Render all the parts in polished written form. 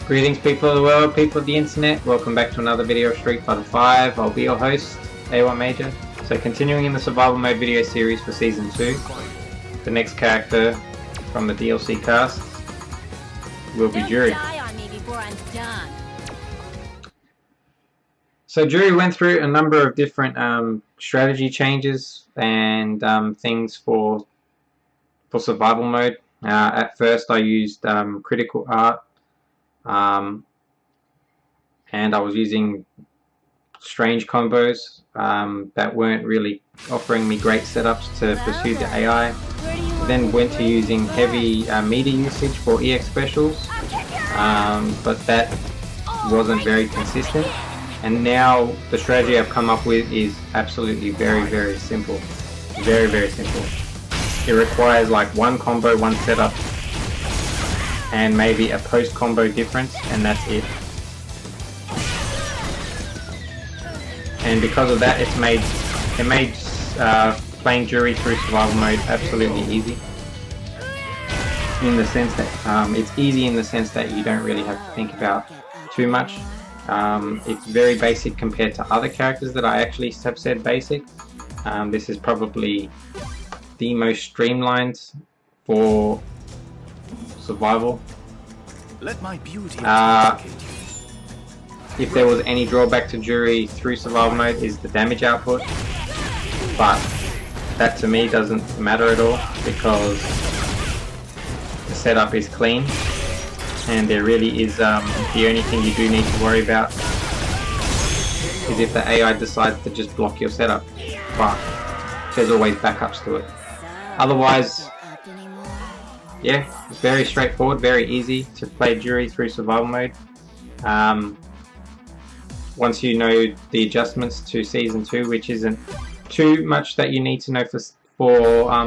Greetings people of the world, people of the internet, welcome back to another video of Street Fighter 5. I'll be your host, A1 Major. So continuing in the survival mode video series for season 2, the next character from the DLC cast will be Juri. So Juri went through a number of different strategy changes and things for survival mode. At first I used critical art. And I was using strange combos that weren't really offering me great setups to pursue the AI. Then went to using heavy meter usage for EX specials, but that wasn't very consistent. And now the strategy I've come up with is absolutely very simple. Very simple. It requires like one combo, one setup, and maybe a post combo difference, and that's it. And because of that, it made playing Juri through survival mode absolutely easy. In the sense that it's easy in the sense that you don't really have to think about too much. It's very basic compared to other characters that I actually have said basic. This is probably the most streamlined for survival. Let my beauty if there was any drawback to Juri through survival mode is the damage output, but that to me doesn't matter at all because the setup is clean and there really is the only thing you do need to worry about is if the AI decides to just block your setup, but there's always backups to it. Otherwise, yeah, it's very straightforward, very easy to play Juri through survival mode. Once you know the adjustments to Season 2, which isn't too much that you need to know for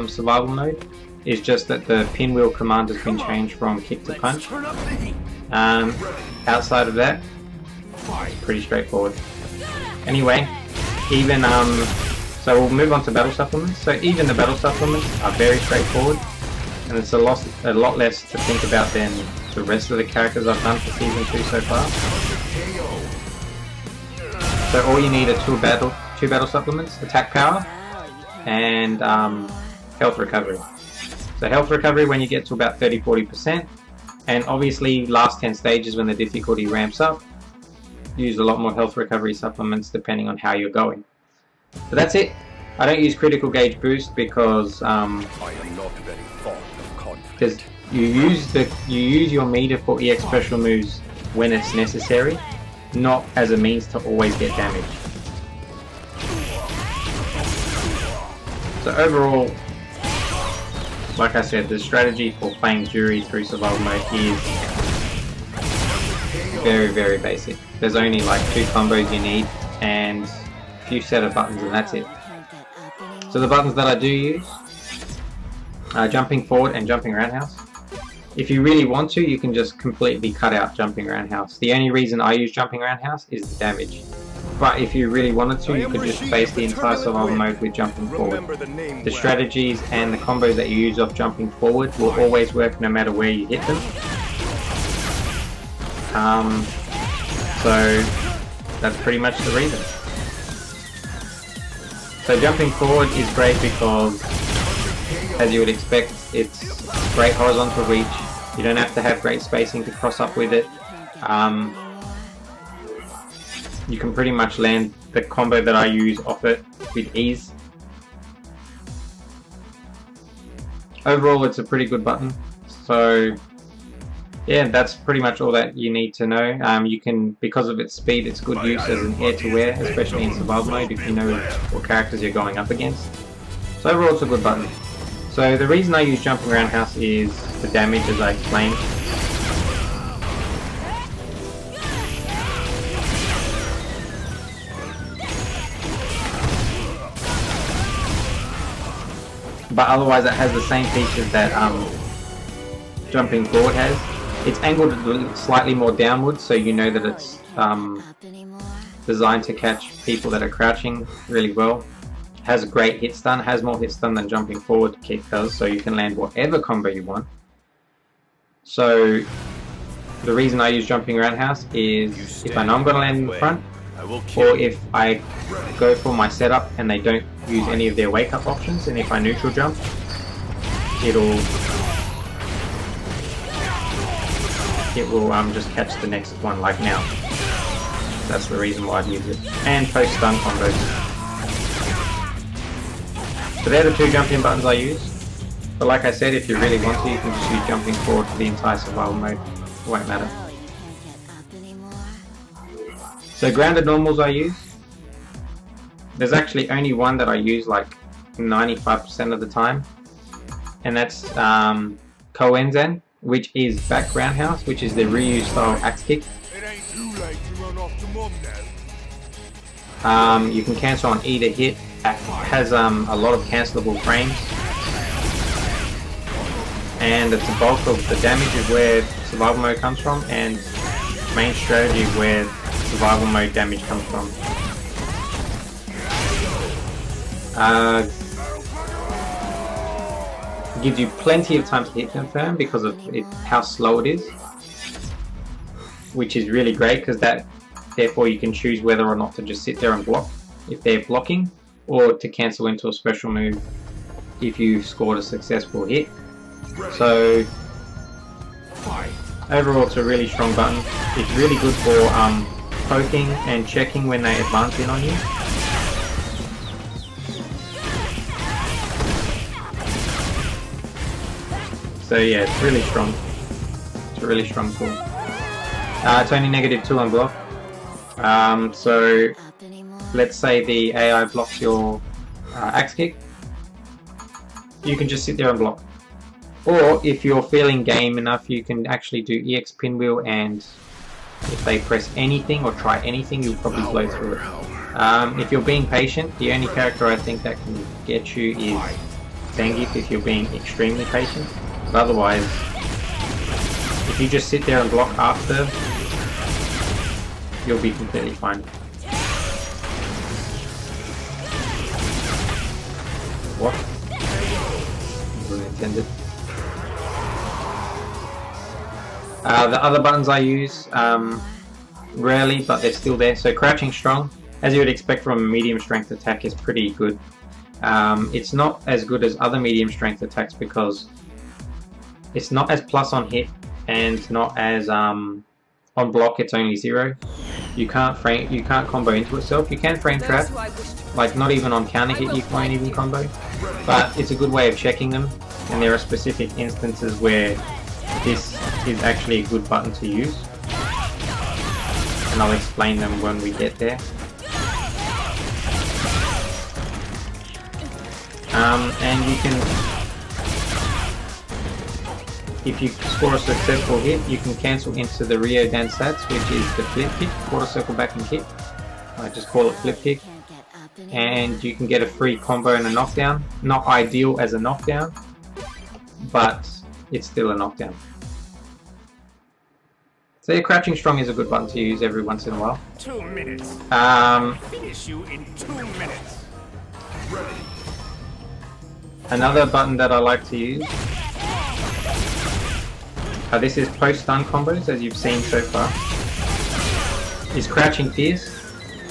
survival mode, is just that the pinwheel command has been changed from kick to punch. Outside of that, pretty straightforward. Anyway, even so we'll move on to battle supplements. So even the battle supplements are very straightforward. And it's a lot less to think about than the rest of the characters I've done for Season 2 so far. So all you need are two battle supplements, attack power and health recovery. So health recovery when you get to about 30-40%, and obviously last 10 stages when the difficulty ramps up, use a lot more health recovery supplements depending on how you're going. But that's it. I don't use critical gauge boost because you use your meter for EX special moves when it's necessary, not as a means to always get damage. So overall, like I said, the strategy for playing Juri through survival mode is very basic. There's only like 2 combos you need and a few set of buttons and that's it. So the buttons that I do use are jumping forward and jumping roundhouse. If you really want to, you can just completely cut out jumping roundhouse. The only reason I use jumping roundhouse is the damage. But if you really wanted to, you could just face the entire survival mode with jumping forward. The strategies and the combos that you use off jumping forward will always work no matter where you hit them. So that's pretty much the reason. So jumping forward is great because, as you would expect, it's great horizontal reach. You don't have to have great spacing to cross up with it. You can pretty much land the combo that I use off it with ease. Overall, it's a pretty good button. So yeah, that's pretty much all that you need to know. You can, because of its speed, it's good use as an air-to-air, especially in survival mode if you know what characters you're going up against. So overall, it's a good button. So the reason I use jumping roundhouse is the damage, as I explained. But otherwise it has the same features that jumping forward has. It's angled slightly more downwards, so you know that it's designed to catch people that are crouching really well. Has a great hit stun, has more hit stun than jumping forward kick does, so you can land whatever combo you want. So The reason I use jumping roundhouse is if I know I'm going to land in the front, I will kill or you. if I go for my setup and they don't use any of their wake up options, and if I neutral jump, it will just catch the next one, like now. That's the reason why I use it. And post stun combos. So they're the 2 jumping buttons I use. But like I said, if you really want to, you can just use jumping forward for the entire survival mode. It won't matter. So grounded normals I use. There's actually only one that I use like 95% of the time. And that's Koenzen, which is back roundhouse, which is the Ryu style axe kick. It ain't too late to run off to mom now. You can cancel on either hit. It has a lot of cancelable frames. And it's the bulk of the damage is where survival mode comes from, and main strategy where survival mode damage comes from. Gives you plenty of time to hit confirm because of how slow it is, which is really great because therefore you can choose whether or not to just sit there and block if they're blocking, or to cancel into a special move if you've scored a successful hit. So overall it's a really strong button. It's really good for poking and checking when they advance in on you. So yeah, it's really strong. It's a really strong tool. It's only -2 on block. So let's say the AI blocks your axe kick. You can just sit there and block. Or if you're feeling game enough, you can actually do EX pinwheel, and if they press anything or try anything, you'll probably blow through it. If you're being patient, the only character I think that can get you is Zangief if you're being extremely patient. But otherwise, if you just sit there and block after, you'll be completely fine. What? Wasn't intended. The other buttons I use, rarely, but they're still there. So crouching strong, as you would expect from a medium strength attack, is pretty good. It's not as good as other medium strength attacks because it's not as plus on hit and not as on block. It's only 0. You can't combo into itself. You can frame trap, like not even on counter hit you won't even combo. But it's a good way of checking them, and there are specific instances where this is actually a good button to use, and I'll explain them when we get there. And you can, if you score a successful hit, you can cancel into the Ryodan stats, which is the flip kick, quarter circle back and kick. I just call it flip kick. And you can get a free combo and a knockdown. Not ideal as a knockdown, but it's still a knockdown. So yeah, crouching strong is a good button to use every once in a while. 2 minutes. Finish you in 2 minutes. Another button that I like to use. This is post stun combos, as you've seen so far. Is crouching fierce.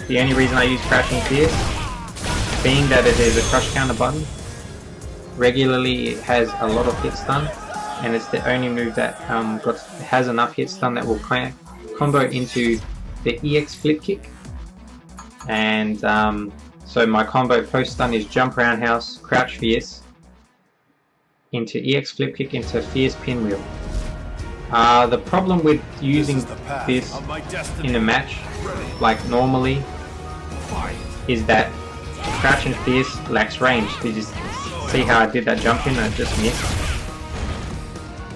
The only reason I use crouching fierce, being that it is a crush counter button, regularly it has a lot of hit stun, and it's the only move that has enough hit stun that will combo into the EX flip kick. And so my combo post stun is jump roundhouse, crouch fierce, into EX flip kick, into fierce pinwheel. The problem with using this in a match, like normally, is that crouch and fierce lacks range. Did you see how I did that jump in and it just missed?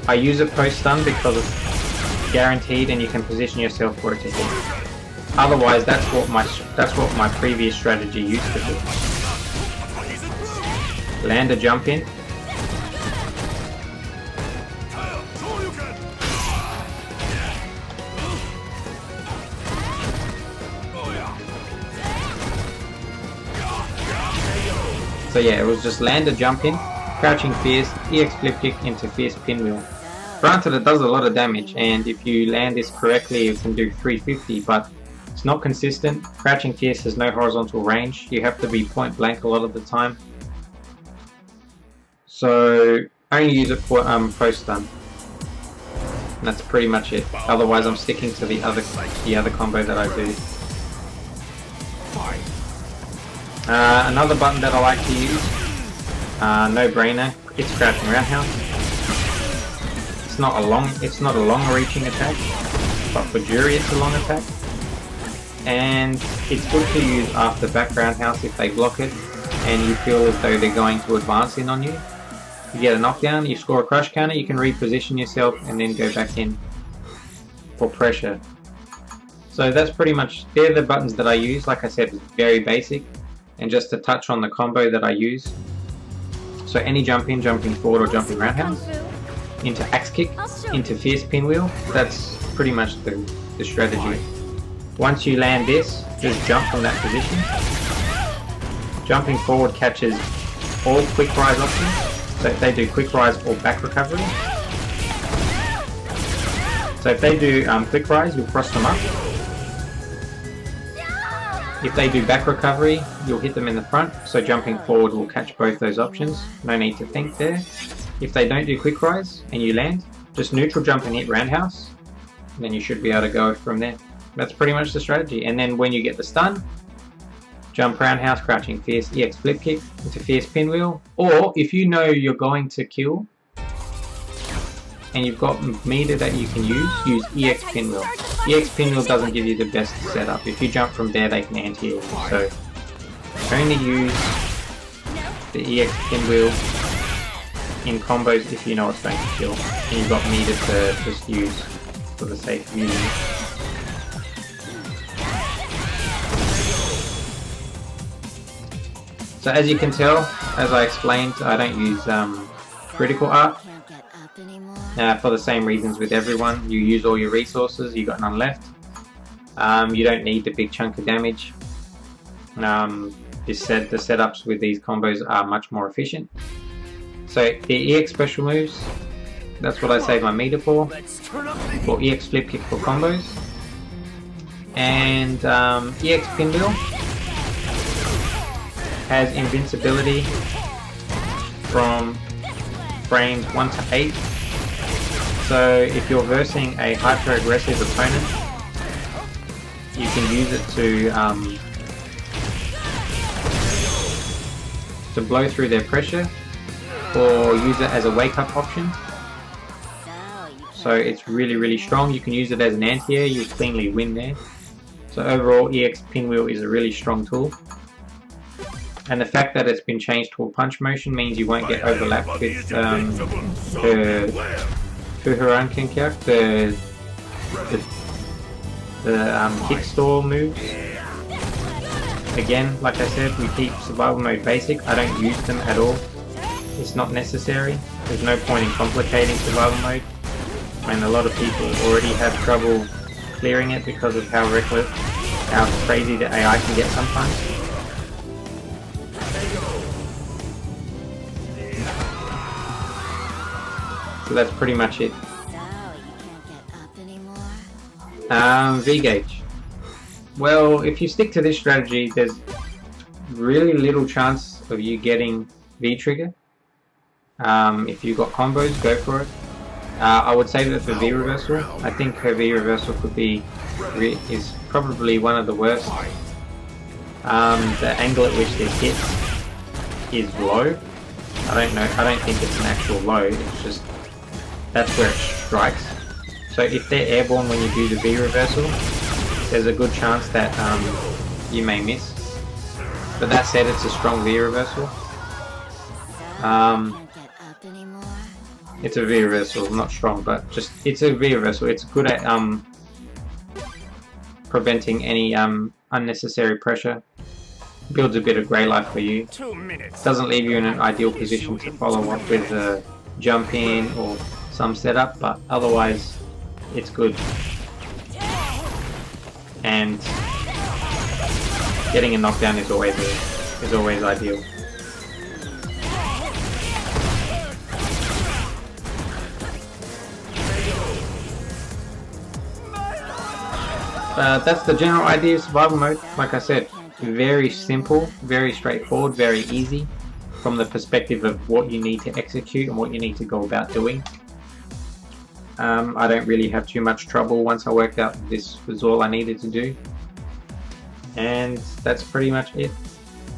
I use a post stun because it's guaranteed and you can position yourself for it to hit. Otherwise, that's what my previous strategy used to do. Land a jump in. So yeah, it was just land a jump in, crouching fierce, EX flip kick into fierce pinwheel. Granted, it does a lot of damage, and if you land this correctly, it can do 350, but it's not consistent. Crouching Fierce has no horizontal range. You have to be point blank a lot of the time. So only use it for post stun. And that's pretty much it. Otherwise, I'm sticking to the other combo that I do. Another button that I like to use, no brainer. It's Crouching Roundhouse. It's not a long reaching attack, but for Juri it's a long attack. And it's good to use after back roundhouse if they block it and you feel as though they're going to advance in on you. You get a knockdown, you score a crush counter, you can reposition yourself and then go back in for pressure. So that's pretty much, they're the buttons that I use. Like I said, it's very basic. And just to touch on the combo that I use. So any jump in, jumping forward or jumping roundhouse, into axe kick, into fierce pinwheel, that's pretty much the strategy. Once you land this, just jump from that position. Jumping forward catches all quick rise options. So if they do quick rise or back recovery. So if they do quick rise, you'll cross them up. If they do back recovery, you'll hit them in the front. So jumping forward will catch both those options. No need to think there. If they don't do quick rise and you land, just neutral jump and hit roundhouse. Then you should be able to go from there. That's pretty much the strategy. And then when you get the stun, jump roundhouse, crouching fierce, EX flip kick into fierce pinwheel. Or if you know you're going to kill and you've got meter that you can use EX pinwheel. EX pinwheel doesn't give you the best setup. If you jump from there, they can anti-air you. So only use the EX pinwheel in combos if you know it's going to kill and you've got meter to just use for the sake of using it. So as you can tell, as I explained, I don't use critical art for the same reasons with everyone. You use all your resources, you got none left. You don't need the big chunk of damage. The setups with these combos are much more efficient. So the EX special moves, that's what I save my meter for EX flip kick for combos. And EX pinwheel has invincibility from frames 1 to 8. So if you're versing a hyper aggressive opponent, you can use it to blow through their pressure, or use it as a wake up option. So it's really strong. You can use it as an anti-air, you cleanly win there. So overall, EX pinwheel is a really strong tool. And the fact that it's been changed to a punch motion means you won't get overlapped with her own Kinkyuk, the kick stall moves. Again, like I said, we keep survival mode basic. I don't use them at all. It's not necessary. There's no point in complicating survival mode. And a lot of people already have trouble clearing it because of how reckless, how crazy the AI can get sometimes. So that's pretty much it. V-gauge. Well, if you stick to this strategy, there's really little chance of you getting V-trigger. If you've got combos, go for it. I would save it for V-reversal. I think her V-reversal is probably one of the worst. The angle at which this hits is low. I don't think it's an actual low, it's just that's where it strikes. So if they're airborne when you do the V reversal, there's a good chance that you may miss. But that said, it's a strong V reversal. It's a V reversal, not strong, but just it's a V reversal. It's good at preventing any unnecessary pressure. Builds a bit of grey life for you. 2 minutes. Doesn't leave you in an ideal position to follow up with a jump in or some setup, but otherwise it's good. And getting a knockdown is always ideal. That's the general idea of survival mode. Like I said, very simple, very straightforward, very easy from the perspective of what you need to execute and what you need to go about doing. I don't really have too much trouble once I worked out this was all I needed to do. And that's pretty much it.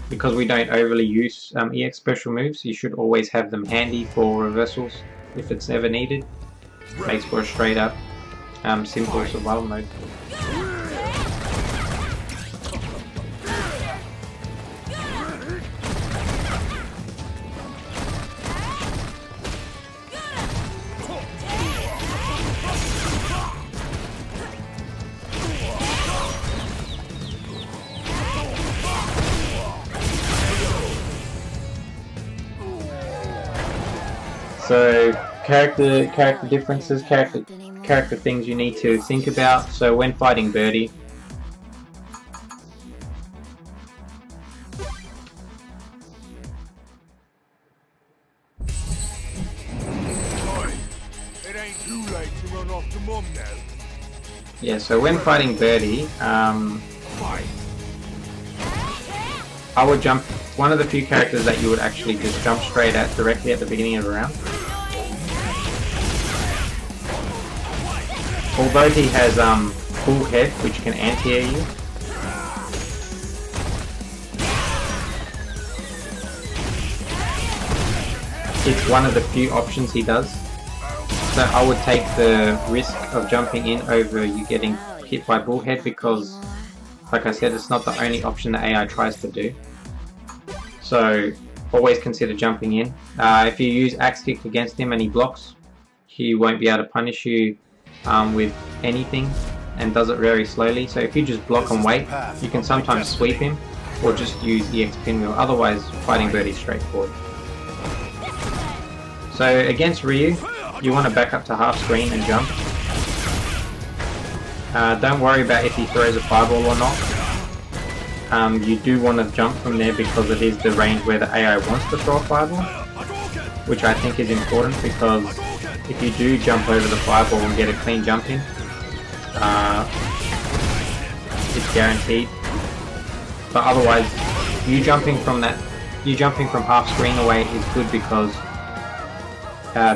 Because we don't overly use EX special moves, you should always have them handy for reversals if it's ever needed. Makes for a straight up simple survival mode. So character differences, character things you need to think about. So when fighting Birdie, yeah. So when fighting Birdie, I would jump. One of the few characters that you would actually just jump straight at directly at the beginning of the round. Although he has full head, which can anti-air you. It's one of the few options he does. So I would take the risk of jumping in over you getting hit by bullhead because, like I said, it's not the only option the AI tries to do. So always consider jumping in. If you use axe kick against him and he blocks, he won't be able to punish you with anything and does it very slowly. So if you just block and wait, you can sometimes sweep him or just use EX pinwheel. Otherwise, fighting Birdie is straightforward. So against Ryu, you want to back up to half screen and jump. Don't worry about if he throws a fireball or not. You do want to jump from there because it is the range where the AI wants to throw a fireball, which I think is important because if you do jump over the fireball and get a clean jump in, it's guaranteed. But otherwise, you jumping from half screen away is good because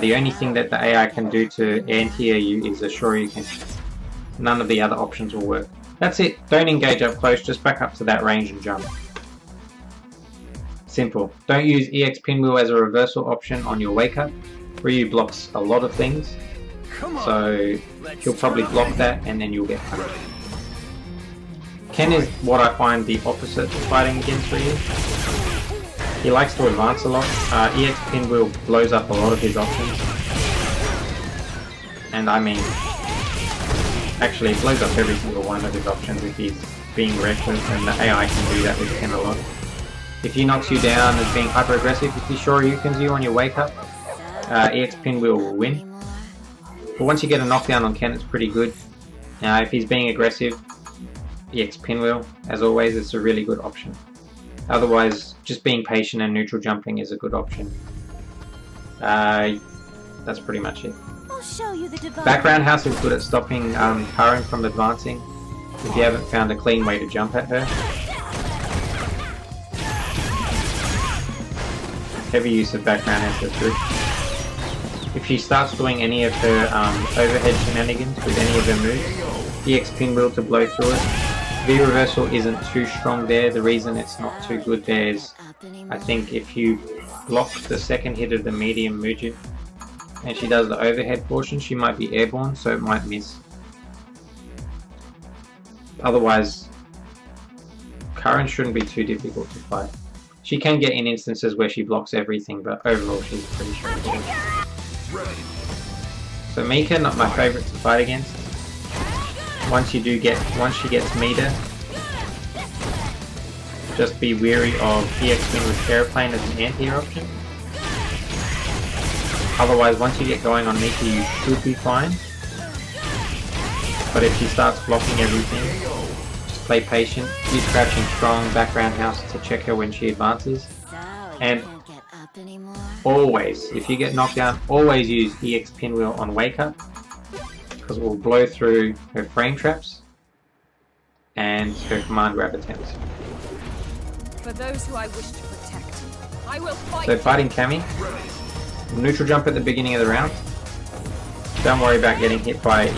the only thing that the AI can do to anti-air you is a Shoryuken. None of the other options will work. That's it. Don't engage up close, just back up to that range and jump. Simple. Don't use EX pinwheel as a reversal option on your wake up. Ryu blocks a lot of things, so he'll probably block that and then you'll get punished. Ken is what I find the opposite of fighting against Ryu. He likes to advance a lot. EX pinwheel blows up a lot of his options. And I mean, actually it blows up every single one of his options if he's being reckless, and the AI can do that with Ken a lot. If he knocks you down as being hyper aggressive, if he Shoryukens you on your wake up, EX pinwheel will win. But once you get a knockdown on Ken, it's pretty good. If he's being aggressive, EX pinwheel, as always, it's a really good option. Otherwise, just being patient and neutral jumping is a good option. That's pretty much it. Show you the Background house is good at stopping Karen from advancing if you haven't found a clean way to jump at her. Heavy use of background house is good. If she starts doing any of her overhead shenanigans with any of her moves, EX pinwheel to blow through it. V reversal isn't too strong there. The reason it's not too good there is I think if you block the second hit of the medium Muju and she does the overhead portion, she might be airborne, so it might miss. Otherwise, Karen shouldn't be too difficult to fight. She can get in instances where she blocks everything, but overall she's pretty straightforward. So Mika, not my favourite to fight against. Once she gets meter, just be wary of EX Wing with Aeroplane as an anti-air option. Otherwise, once you get going on Mika, you should be fine. But if she starts blocking everything, just play patient. Use Crouching Strong, Background House to check her when she advances. And always, if you get knocked down, always use EX Pinwheel on Wake Up, because it will blow through her frame traps. and her command grab attempt. For those who I wish to protect, I will fight. So fighting Cammy, neutral jump at the beginning of the round. Don't worry about getting hit by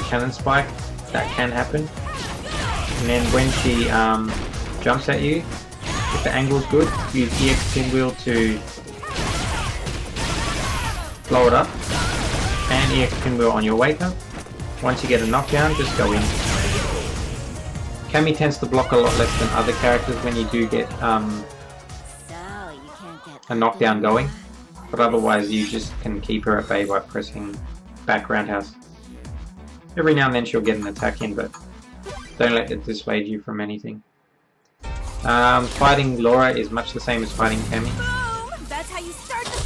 cannon spike. That can happen. And then when she jumps at you, if the angle's good, use EX pinwheel to blow it up, and EX pinwheel on your wake up. Once you get a knockdown, just go in. Cammy tends to block a lot less than other characters when you do get a knockdown going, but otherwise you just can keep her at bay by pressing back roundhouse. Every now and then she'll get an attack in, but don't let it dissuade you from anything. Fighting Laura is much the same as fighting Cammy.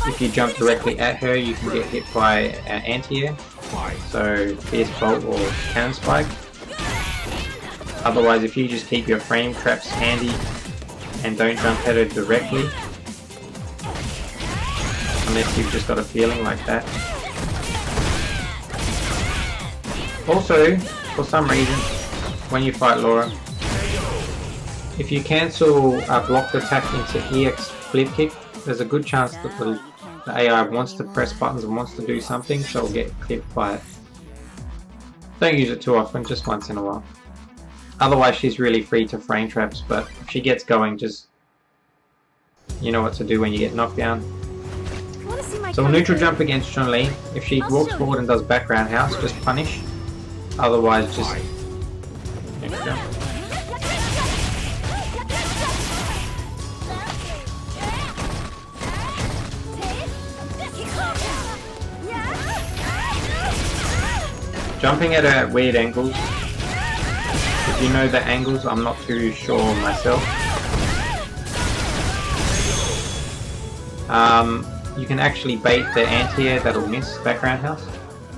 If you jump directly at her, you can get hit by anti-air, so Fierce Bolt or Cannon Spike. Otherwise, if you just keep your frame traps handy and don't jump at her directly, unless you've just got a feeling like that. Also, for some reason, when you fight Laura, if you cancel a blocked attack into EX flip kick, there's a good chance that the AI wants to press buttons and wants to do something, so it'll get clipped by it. Don't use it too often, just once in a while. Otherwise she's really free to frame traps, but if she gets going, just you know what to do when you get knocked down. So neutral jump against Chun-Li. If she walks forward and does back roundhouse, just punish. Otherwise just neutral jump. Jumping at weird angles. If you know the angles, I'm not too sure myself. You can actually bait the anti-air that'll miss back roundhouse.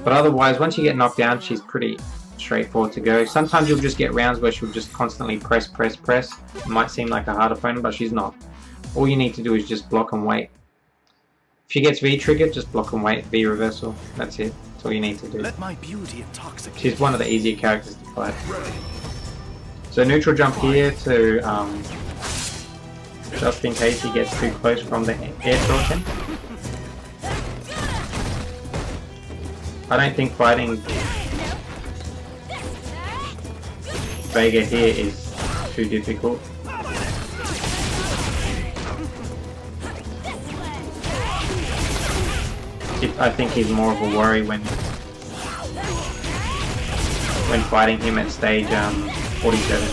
But otherwise, once you get knocked down, she's pretty straightforward to go. Sometimes you'll just get rounds where she'll just constantly press. It might seem like a hard opponent, but she's not. All you need to do is just block and wait. If she gets V-triggered, just block and wait, V-reversal. That's it. That's all you need to do. Let my beauty intoxicate. She's one of the easier characters to fight. So neutral jump here to just in case he gets too close from the air torsion. I don't think fighting Vega here is too difficult. I think he's more of a worry when fighting him at stage 47.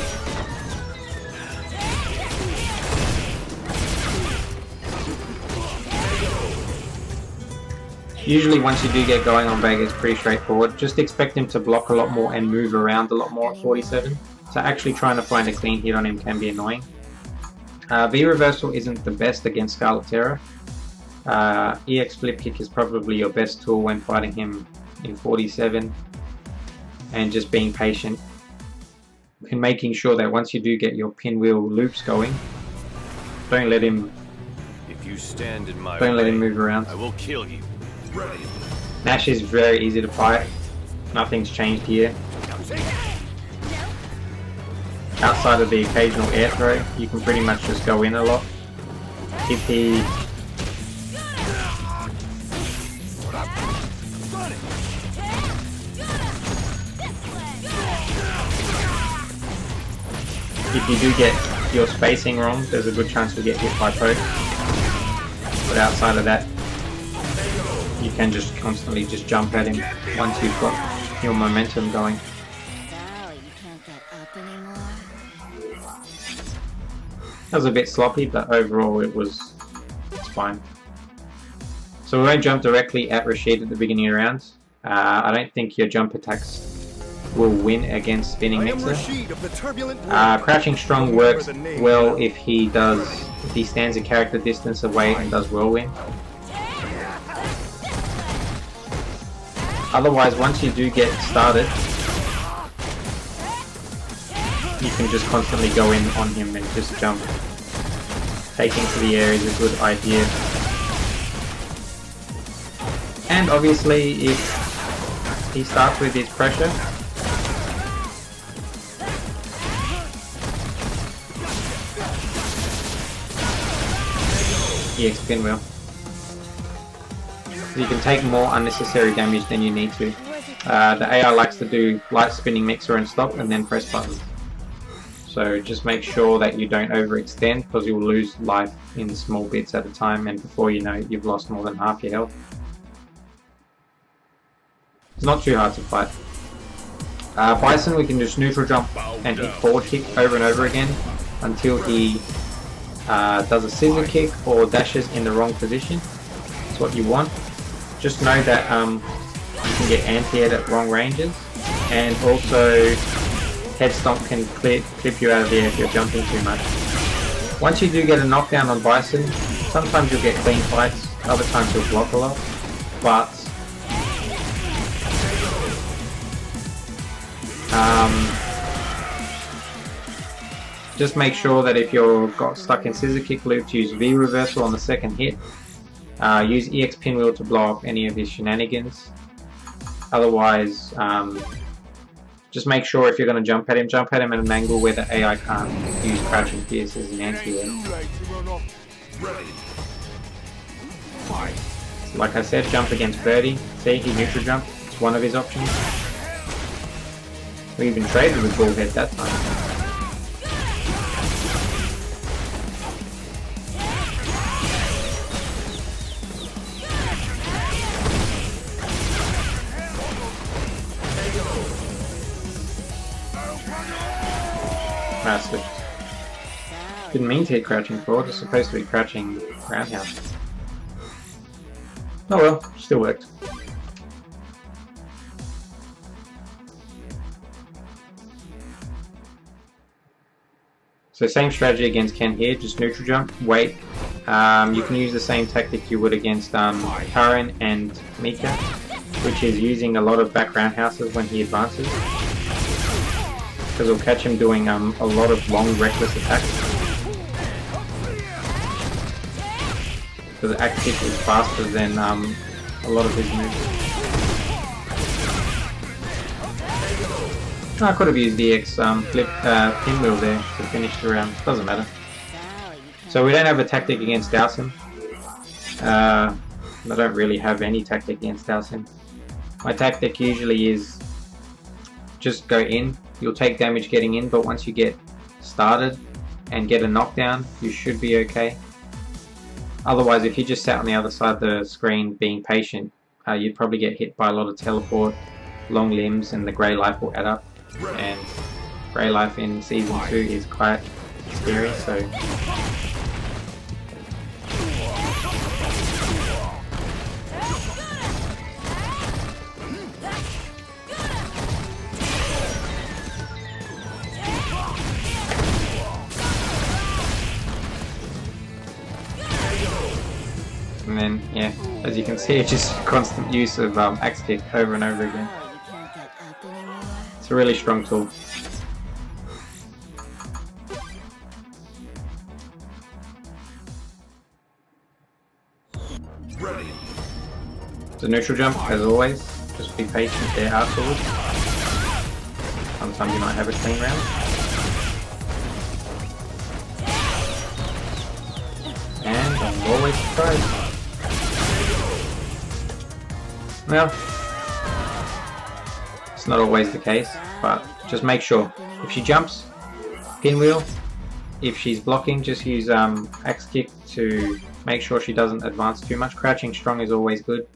Usually once you do get going on Vega, it's pretty straightforward. Just expect him to block a lot more and move around a lot more at 47. So actually trying to find a clean hit on him can be annoying. V-reversal isn't the best against Scarlet Terror. EX flip kick is probably your best tool when fighting him in 47, and just being patient and making sure that once you do get your pinwheel loops going, don't let him move around. I will kill you. Nash is very easy to fight. Nothing's changed here. Outside of the occasional air throw, you can pretty much just go in a lot. If you do get your spacing wrong, there's a good chance you'll get hit by poke. But outside of that, you can just constantly just jump at him once you've got your momentum going. That was a bit sloppy, but overall it's fine. So we won't jump directly at Rashid at the beginning of rounds. I don't think your jump attacks will win against Spinning Mixer. Crouching Strong works well if he stands a character distance away and does Whirlwind. Otherwise, once you do get started, you can just constantly go in on him and just jump. Taking to the air is a good idea. And obviously, if he starts with his pressure, EX pinwheel. You can take more unnecessary damage than you need to. The AI likes to do light spinning mixer and stop and then press buttons. So just make sure that you don't overextend, because you'll lose life in small bits at a time, and before you know it, you've lost more than half your health. It's not too hard to fight. Bison, we can just neutral jump and hit forward kick over and over again until he does a scissor kick or dashes in the wrong position. That's what you want. Just know that you can get anti-air at wrong ranges, and also head stomp can clip you out of the air if you're jumping too much. Once you do get a knockdown on Bison, sometimes you'll get clean fights, other times you'll block a lot, but just make sure that if you're got stuck in scissor kick loops, use V reversal on the second hit. Use EX pinwheel to blow up any of his shenanigans. Otherwise, just make sure if you're going to jump at him at an angle where the AI can't use crouching pierce as an anti-air. Like I said, jump against Birdie. See, he neutral jump. It's one of his options. We even traded with Bullhead that time. Massive. Didn't mean to hit crouching forward, it's supposed to be crouching roundhouse. Oh well, still worked. So same strategy against Ken here, just neutral jump, wait. You can use the same tactic you would against Karin and Mika, which is using a lot of back roundhouses when he advances. Because we'll catch him doing a lot of long reckless attacks. Because the act kick is faster than a lot of his moves. I could have used the X pinwheel there to finish the round. Doesn't matter. So we don't have a tactic against Dowson. I don't really have any tactic against Dowson. My tactic usually is just go in. You'll take damage getting in, but once you get started and get a knockdown, you should be okay. Otherwise, if you just sat on the other side of the screen being patient, you'd probably get hit by a lot of teleport, long limbs, and the grey life will add up. And grey life in Season 2 is quite scary, so... And then, yeah, as you can see, it's just constant use of axe kick over and over again. It's a really strong tool. It's a neutral jump, as always. Just be patient there afterwards. Sometimes you might have a clean round. And I'm always surprised. Well, it's not always the case, but just make sure. If she jumps, pinwheel. If she's blocking, just use axe kick to make sure she doesn't advance too much. Crouching strong is always good.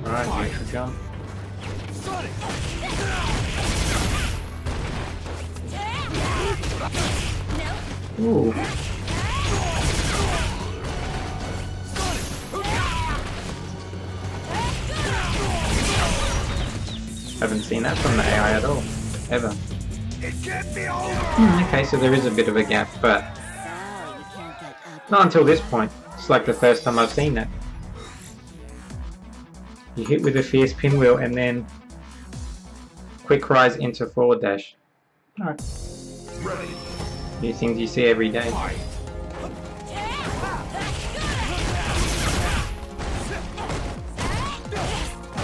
Alright, neutral jump. Ooh. Haven't seen that from the AI at all, ever. Okay, so there is a bit of a gap, but not until this point. It's like the first time I've seen that. You hit with a fierce pinwheel and then quick rise into forward dash. Alright. These things you see every day.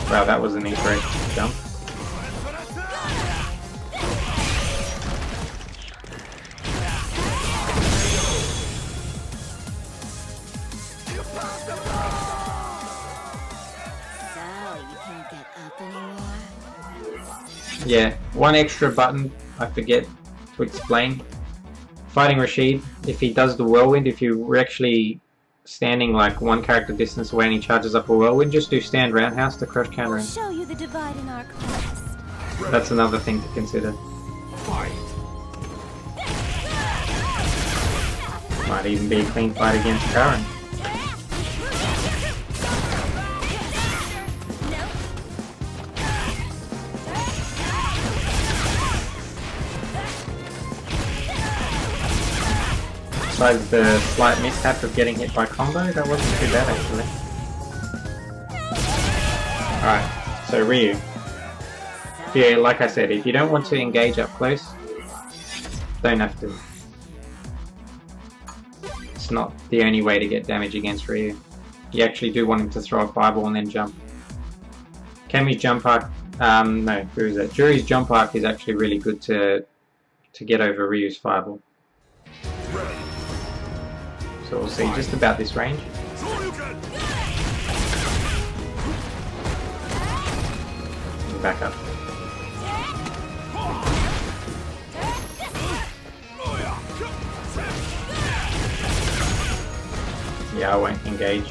Wow, that was an incorrect jump. yeah, one extra button I forget to explain. Fighting Rashid, if he does the whirlwind, if you're actually standing like one character distance away and he charges up a whirlwind, just do stand roundhouse to crush counter him. Show you the divide in our quest. That's another thing to consider. Fight. Might even be a clean fight against Karen. Besides the slight mishap of getting hit by combo, that wasn't too bad actually. Alright, so Ryu. Yeah, like I said, if you don't want to engage up close, don't have to. It's not the only way to get damage against Ryu. You actually do want him to throw a fireball and then jump. Kami's jump arc, no, who is that? Juri's jump arc is actually really good to get over Ryu's fireball. So we'll see just about this range. Back up. Yeah, I won't engage.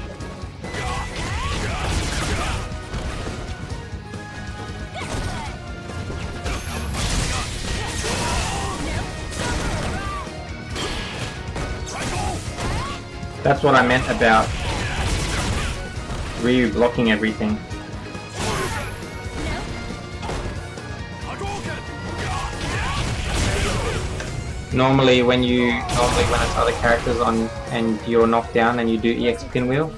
That's what I meant about Ryu blocking everything. Normally when it's other characters on and you're knocked down and you do EX pinwheel,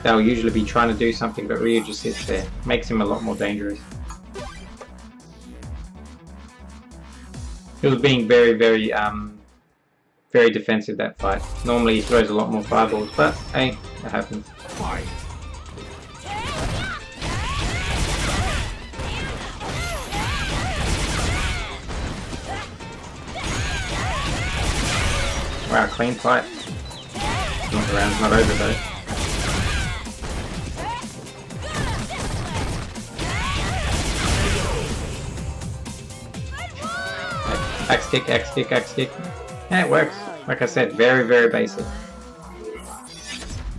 they'll usually be trying to do something, but Ryu just sits there. Makes him a lot more dangerous. He was being very, very defensive that fight. Normally he throws a lot more fireballs, but hey, that happens. Fight. Wow, clean fight. The round's not over though. Axe kick, axe kick, axe kick. Yeah, it works. Like I said, very, very basic.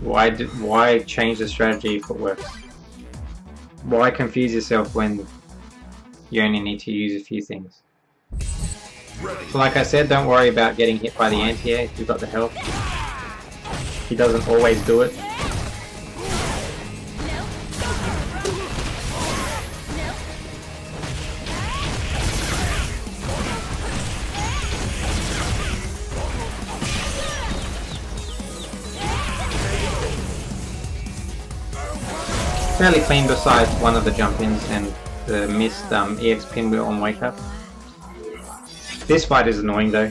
Why change the strategy if it works? Why confuse yourself when you only need to use a few things? So like I said, don't worry about getting hit by the anti-air if you've got the health. He doesn't always do it. Fairly clean besides one of the jump-ins and the missed EX pinwheel on wake up. This fight is annoying though.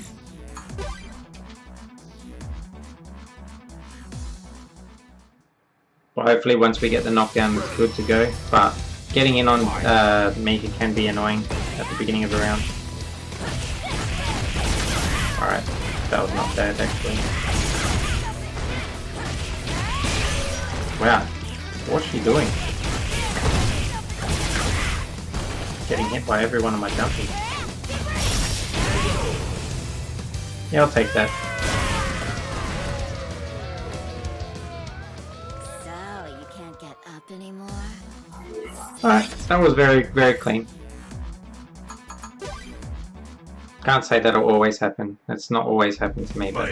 But hopefully once we get the knockdown it's good to go. But getting in on Mika can be annoying at the beginning of the round. Alright, that was not bad actually. Wow, what's she doing? Getting hit by every one of my jumpies. Yeah, I'll take that. So, you can't get up anymore? Alright, that was very, very clean. Can't say that'll always happen. That's not always happened to me, but...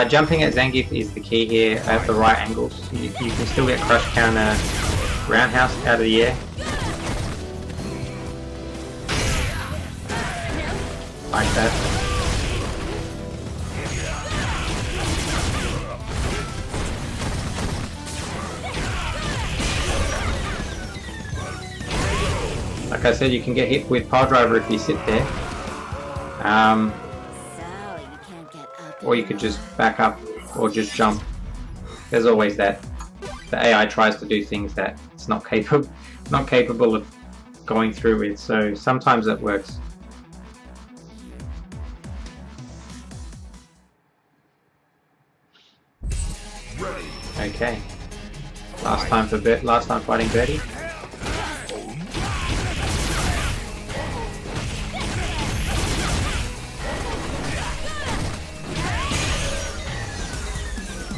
jumping at Zangief is the key here at the right angles. You can still get crush counter roundhouse out of the air. Like that. Like I said, you can get hit with pile driver if you sit there. Or you could just back up or just jump. There's always that. The AI tries to do things that it's not capable of going through with, so sometimes it works. Okay. Last time fighting Birdie.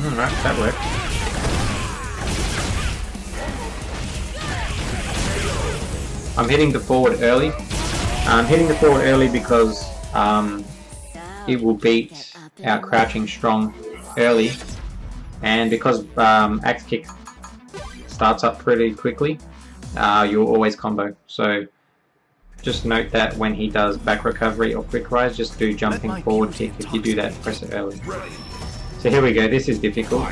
Alright, that worked. I'm hitting the forward early. I'm hitting the forward early because it will beat our crouching strong early, and because axe kick starts up pretty quickly, you'll always combo. So just note that when he does back recovery or quick rise, just do jumping forward kick. If you do that, press it early. So here we go, this is difficult.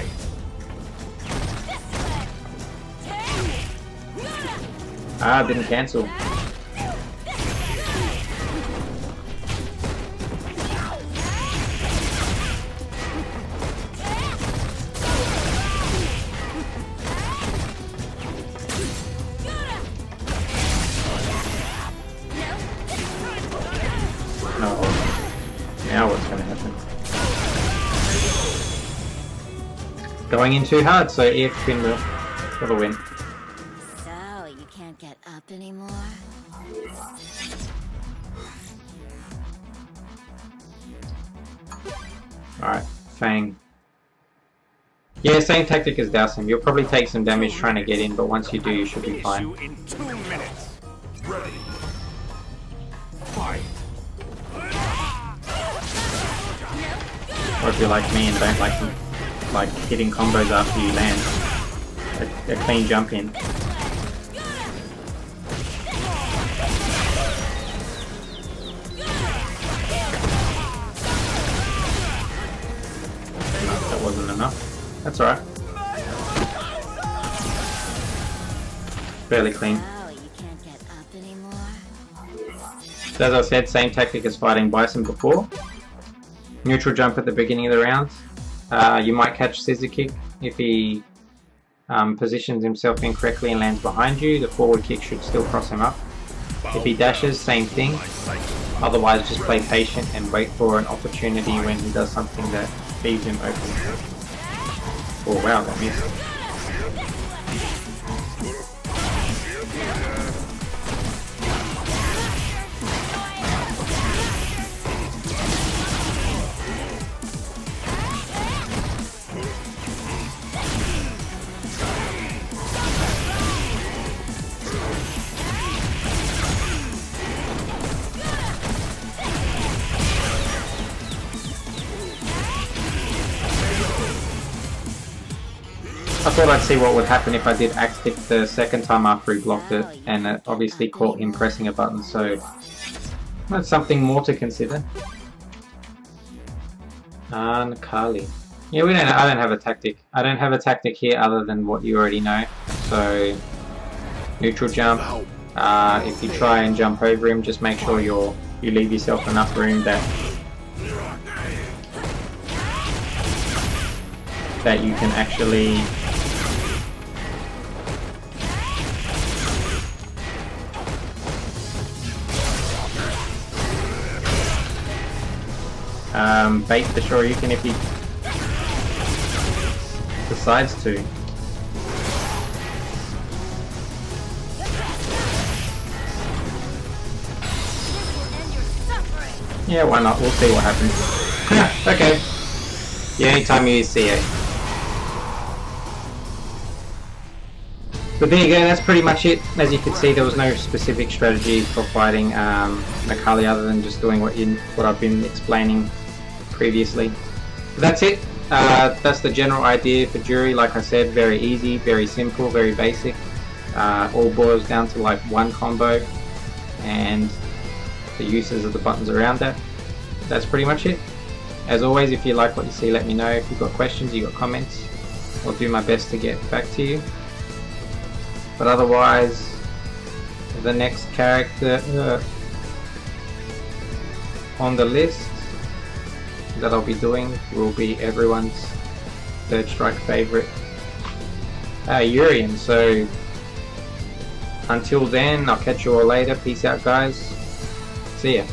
Didn't cancel. Now what's going to happen? Going in too hard, so EX spin wheel for the win. So, you can't get up anymore? Alright, Fang. Yeah, same tactic as dousing. You'll probably take some damage trying to get in, but once you do, you should be fine. In 2 minutes. Ready. Fight. Or if you're like me and don't like hitting combos after you land, a clean jump in. No, that wasn't enough. That's alright. Fairly clean. So, you can't get up anymore? So as I said, same tactic as fighting Bison before. Neutral jump at the beginning of the round. You might catch scissor kick if he positions himself incorrectly and lands behind you. The forward kick should still cross him up. If he dashes, same thing. Otherwise, just play patient and wait for an opportunity when he does something that leaves him open. Oh wow, that missed. I thought I'd see what would happen if I did axe kick the second time after he blocked it, and it obviously caught him pressing a button, so that's something more to consider. Nakali. Yeah, I don't have a tactic. I don't have a tactic here other than what you already know. So, neutral jump. If you try and jump over him, just make sure you leave yourself enough room that you can actually bait the Shoryuken if he decides to. Yeah, why not? We'll see what happens. Okay. Yeah, anytime you use CA. But there you go, that's pretty much it. As you can see, there was no specific strategy for fighting Nakali other than just doing what I've been explaining previously. But that's it. That's the general idea for Juri. Like I said, very easy, very simple, very basic. All boils down to like one combo and the uses of the buttons around that. That's pretty much it. As always, if you like what you see, let me know. If you've got questions, you've got comments, I'll do my best to get back to you. But otherwise, the next character on the list that I'll be doing will be everyone's Third Strike favorite, Urian. So until then, I'll catch you all later. Peace out, guys. See ya.